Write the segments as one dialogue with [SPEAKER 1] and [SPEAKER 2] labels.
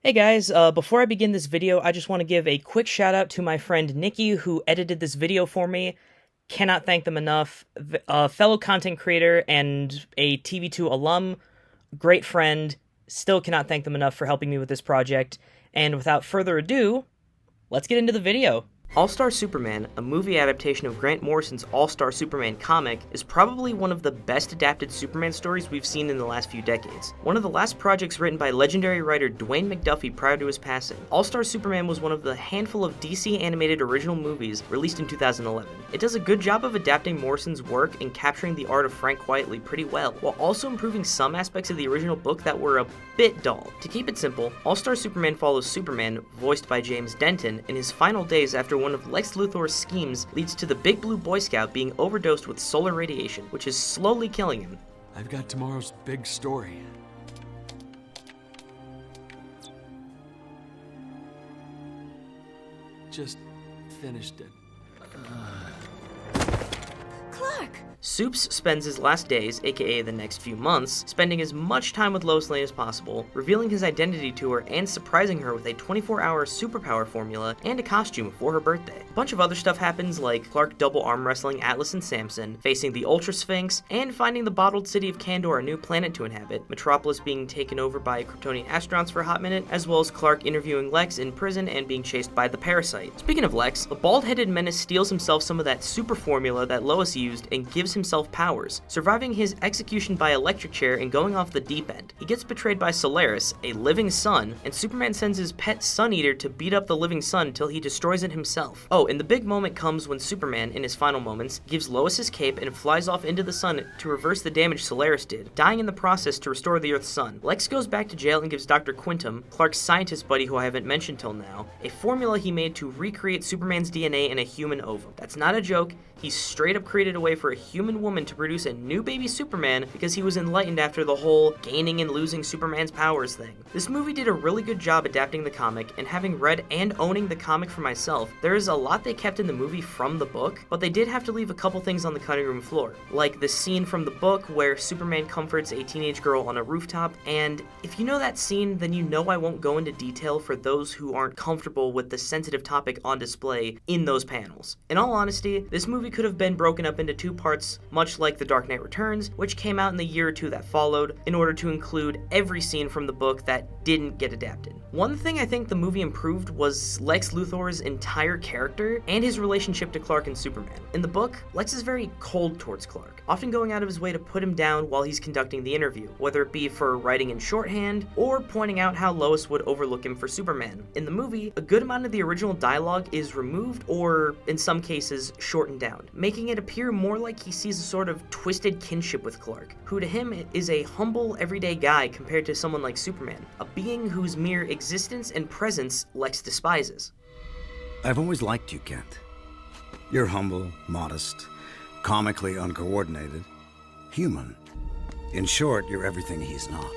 [SPEAKER 1] Hey guys, before I begin this video, I just want to give a quick shout out to my friend Nikki who edited this video for me. Cannot thank them enough. A fellow content creator and a TV2 alum, great friend. Still cannot thank them enough for helping me with this project. And without further ado, let's get into the video. All-Star Superman, a movie adaptation of Grant Morrison's All-Star Superman comic, is probably one of the best adapted Superman stories we've seen in the last few decades. One of the last projects written by legendary writer Dwayne McDuffie prior to his passing. All-Star Superman was one of the handful of DC animated original movies released in 2011. It does a good job of adapting Morrison's work and capturing the art of Frank Quitely pretty well, while also improving some aspects of the original book that were a bit dull. To keep it simple, All-Star Superman follows Superman, voiced by James Denton, in his final days after one of Lex Luthor's schemes leads to the Big Blue Boy Scout being overdosed with solar radiation, which is slowly killing him.
[SPEAKER 2] I've got tomorrow's big story. Just finished it.
[SPEAKER 3] Clark!
[SPEAKER 1] Supes spends his last days, aka the next few months, spending as much time with Lois Lane as possible, revealing his identity to her and surprising her with a 24-hour superpower formula and a costume for her birthday. A bunch of other stuff happens, like Clark double arm wrestling Atlas and Samson, facing the Ultra Sphinx, and finding the bottled city of Kandor a new planet to inhabit, Metropolis being taken over by Kryptonian astronauts for a hot minute, as well as Clark interviewing Lex in prison and being chased by the Parasite. Speaking of Lex, the bald-headed menace steals himself some of that super formula that Lois used and gives himself powers, surviving his execution by electric chair and going off the deep end. He gets betrayed by Solaris, a living sun, and Superman sends his pet Sun Eater to beat up the living sun until he destroys it himself. Oh, and the big moment comes when Superman, in his final moments, gives Lois his cape and flies off into the sun to reverse the damage Solaris did, dying in the process to restore the Earth's sun. Lex goes back to jail and gives Dr. Quintum, Clark's scientist buddy who I haven't mentioned till now, a formula he made to recreate Superman's DNA in a human ovum. That's not a joke. He straight up created a way for a human woman to produce a new baby Superman because he was enlightened after the whole gaining and losing Superman's powers thing. This movie did a really good job adapting the comic, and having read and owning the comic for myself, there is a lot they kept in the movie from the book, but they did have to leave a couple things on the cutting room floor, like the scene from the book where Superman comforts a teenage girl on a rooftop, and if you know that scene, then you know I won't go into detail for those who aren't comfortable with the sensitive topic on display in those panels. In all honesty, this movie could have been broken up into two parts, much like The Dark Knight Returns, which came out in the year or two that followed, in order to include every scene from the book that didn't get adapted. One thing I think the movie improved was Lex Luthor's entire character and his relationship to Clark and Superman. In the book, Lex is very cold towards Clark, often going out of his way to put him down while he's conducting the interview, whether it be for writing in shorthand or pointing out how Lois would overlook him for Superman. In the movie, a good amount of the original dialogue is removed or, in some cases, shortened down, making it appear more like he sees a sort of twisted kinship with Clark, who to him is a humble, everyday guy compared to someone like Superman, a being whose mere existence and presence Lex despises.
[SPEAKER 4] I've always liked you, Kent. You're humble, modest, comically uncoordinated, human. In short, you're everything he's not.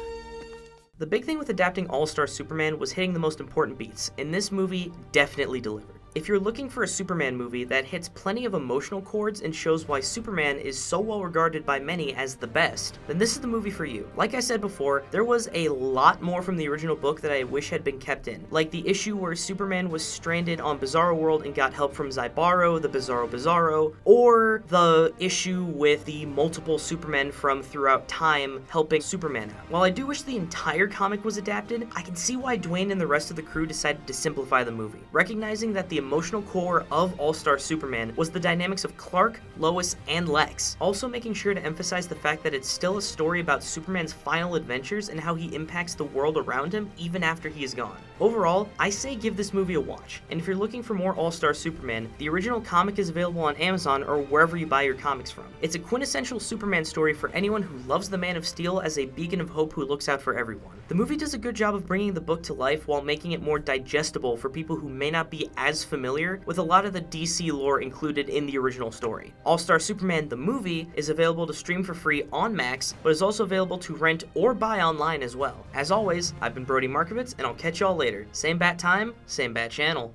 [SPEAKER 1] The big thing with adapting All-Star Superman was hitting the most important beats, and this movie definitely delivered. If you're looking for a Superman movie that hits plenty of emotional chords and shows why Superman is so well regarded by many as the best, then this is the movie for you. Like I said before, there was a lot more from the original book that I wish had been kept in, like the issue where Superman was stranded on Bizarro World and got help from Zybaro, the Bizarro, or the issue with the multiple Supermen from throughout time helping Superman out. While I do wish the entire comic was adapted, I can see why Dwayne and the rest of the crew decided to simplify the movie, recognizing that the emotional core of All-Star Superman was the dynamics of Clark, Lois, and Lex, also making sure to emphasize the fact that it's still a story about Superman's final adventures and how he impacts the world around him even after he is gone. Overall, I say give this movie a watch, and if you're looking for more All-Star Superman, the original comic is available on Amazon or wherever you buy your comics from. It's a quintessential Superman story for anyone who loves the Man of Steel as a beacon of hope who looks out for everyone. The movie does a good job of bringing the book to life while making it more digestible for people who may not be as familiar with a lot of the DC lore included in the original story. All-Star Superman the movie is available to stream for free on Max, but is also available to rent or buy online as well. As always, I've been Brody Markovitz, and I'll catch y'all later. Same bat time, same bat channel.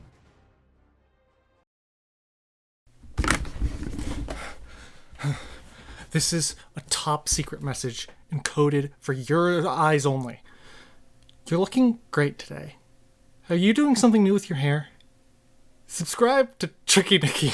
[SPEAKER 5] This is a top secret message encoded for your eyes only. You're looking great today. Are you doing something new with your hair? Subscribe to Trikki Nikki.